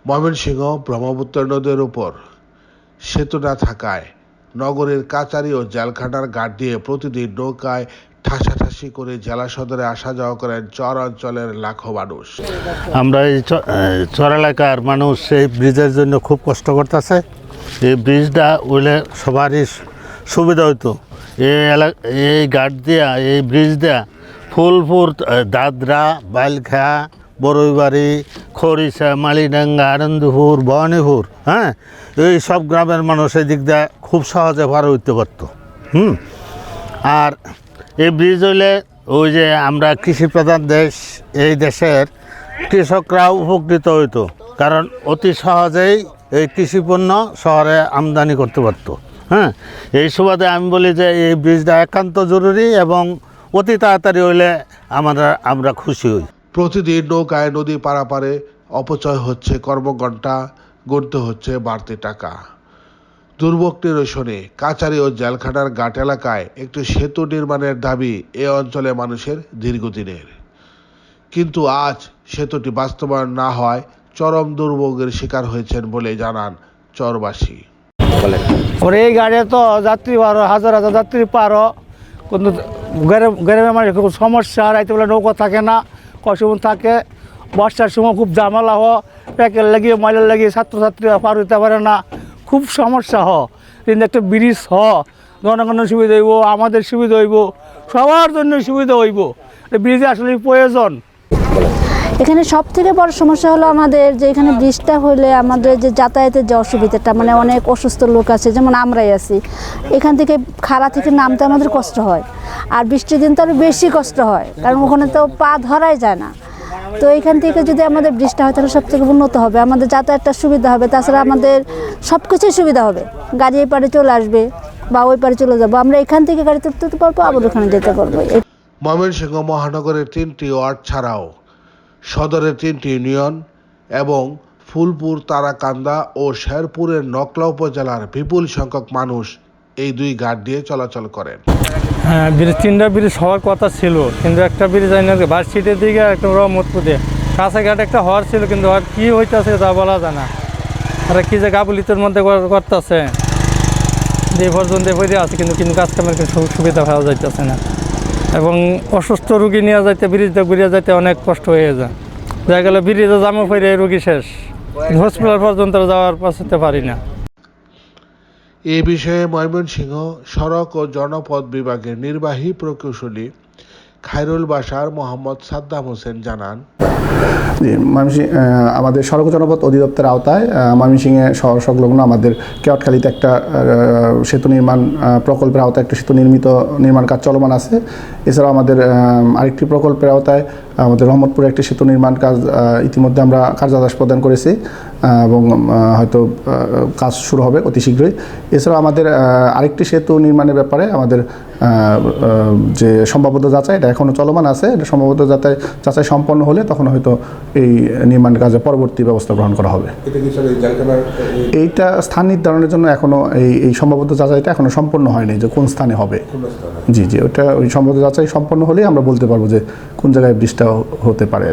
ময়মনসিংহ ব্রহ্মপুত্র নদীর উপর সেতু না থাকায় নগরের কাচারী ও জেলখানার ঘাট দিয়ে প্রতিদিন নৌকায় ঠাসাঠাসি করে জেলা সদরে আসা যাওয়া করেন চর অঞ্চলের লাখো মানুষ। আমরা এই চর এলাকার মানুষ এই ব্রিজের জন্য খুব কষ্ট করতেছে। এই ব্রিজটা হইলে সবারই সুবিধা হইতো। এই ঘাট দিয়া, এই ব্রিজ দেয়া ফুলপুর, দাদরা, বাইলখা, বড়ইবাড়ি, খড়িশা, মালিডাঙ্গা, আনন্দপুর, ভবানীপুর, হ্যাঁ, এই সব গ্রামের মানুষ এই দিক দিয়ে খুব সহজে পার হইতে পারতো। আর এই ব্রিজ হইলে ওই যে আমরা কৃষিপ্রধান দেশ, এই দেশের কৃষকরাও উপকৃত হইতো, কারণ অতি সহজেই এই কৃষিপণ্য শহরে আমদানি করতে পারতো। হ্যাঁ, এই সুবাদে আমি বলি যে এই ব্রিজটা একান্ত জরুরি এবং অতি তাড়াতাড়ি হইলে আমরা খুশি হই। প্রতিদিন নৌকায় নদী পারাপারে অপচয় হচ্ছে কর্মঘণ্টা, গুনতে হচ্ছে বাড়তি টাকা। দুর্ভোগ নিরসনে কাচারী ও জেলখানার ঘাট এলাকায় একটি সেতু নির্মাণের দাবি এ অঞ্চলে মানুষের দীর্ঘদিনের, কিন্তু আজ সেতুটি বাস্তবায়ন না হয় চরম দুর্ভোগের শিকার হয়েছেন বলে জানান চরবাসী। এই গাড়ি তো যাত্রী পারো, হাজার হাজার যাত্রী পারো, কিন্তু গ্রামের মানুষের খুব সমস্যা। রাইতে বেলা নৌকা থাকে না, কসমন থাকে, বর্ষার সময় খুব ঝামেলা প্যাকেট লাগিয়ে ময়লা লাগিয়ে ছাত্রছাত্রীরা পার হইতে পারে না, খুব সমস্যা কিন্তু একটা ব্রিজ জনগণের সুবিধা হইব, আমাদের সুবিধা হইব, সবার জন্য সুবিধা হইব। ব্রিজে আসলে প্রয়োজন। এখানে সব থেকে বড় সমস্যা হলো আমাদের যে এখানে ব্রিজটা হলে আমাদের যে যাতায়াতের যে অসুবিধাটা, মানে অনেক অসুস্থ লোক আছে, যেমন আমরাই আছি, এখান থেকে খাড়া থেকে নামতে আমাদের কষ্ট হয়। আর বৃষ্টির দিন তো আরও বেশি কষ্ট হয়, কারণ ওখানে তো পা ধরাই যায় না। তো এখান থেকে যদি আমাদের ব্রিজটা হয় তাহলে সব থেকে উন্নত হবে, আমাদের যাতায়াতটা সুবিধা হবে, তাছাড়া আমাদের সব কিছুই সুবিধা হবে। গাড়ি এই পারে চলে আসবে বা ওই পারে চলে যাবো, আমরা এখান থেকে গাড়ি তুলতে পারবো, আবার ওখানে যেতে পারবো। ময়মনসিংহ মহানগরের 3টি ওয়ার্ড ছাড়াও সদরের 3টি ইউনিয়ন এবং ফুলপুর, তারাকান্দা ও শেরপুরের নকলা উপজেলার বিপুল সংখ্যক মানুষ এই দুই ঘাট দিয়ে চলাচল করেন। হ্যাঁ, ব্রিজ 3টা ব্রিজ হওয়ার কথা ছিল, কিন্তু একটা ব্রিজ ভার্সিটির দিকে, একটা রহমতপুর দিয়ে কাছাঘাট একটা হওয়ার ছিল, কিন্তু আর কি হইতেছে তা বলা যায় না। আর কি যে গাবলিতের মধ্যে করতেছে, যে পর্যন্ত বইতে আছে, কিন্তু কাজ কামের সুবিধা পাওয়া যাইতেছে না। এবং অসুস্থ রুগী নিয়ে যাইতে, ব্রিজটা ঘুরিয়ে যাইতে অনেক কষ্ট হয়ে যায়। দেখা গেল ব্রিজে জামা ফিরে রুগী শেষ, হসপিটাল পর্যন্ত যাওয়ার পৌঁছতে পারি না। এ বিষয়ে ময়মনসিংহ সড়ক ও জনপথ বিভাগের নির্বাহী প্রকৌশলী খায়রুল বাশার মোহাম্মদ সাদ্দাম হোসেন জানান, আমাদের সড়ক জনপথ অধিদপ্তরের আওতায় ময়মনসিংহে শহর সংলগ্ন আমাদের কেওয়াটখালীতে একটা সেতু নির্মাণ প্রকল্পের আওতায় একটা সেতু নির্মাণ কাজ চলমান আছে। এছাড়াও আমাদের আরেকটি প্রকল্পের আওতায় আমাদের রহমতপুরে একটি সেতু নির্মাণ কাজ ইতিমধ্যে আমরা কার্যাদেশ প্রদান করেছি এবং হয়তো কাজ শুরু হবে অতি শীঘ্রই। এছাড়াও আমাদের আরেকটি সেতু নির্মাণের ব্যাপারে আমাদের যে সম্ভাব্যতা যাচাই, এটা এখনও চলমান আছে। এটা সম্ভাব্যতা যাচাই সম্পন্ন হলে তখন হয়তো এই নির্মাণ কাজে পরবর্তী ব্যবস্থা গ্রহণ করা হবে। এইটা স্থান নির্ধারণের জন্য এখনও এই সম্ভাব্যতা যাচাইটা এখনও সম্পন্ন হয়নি, যে কোন স্থানে হবে। জি, ওটা ওই সম্ভাব্যতা যাচাই সম্পন্ন হলেই আমরা বলতে পারবো যে কোন জায়গায় ব্রিজটা হতে পারে।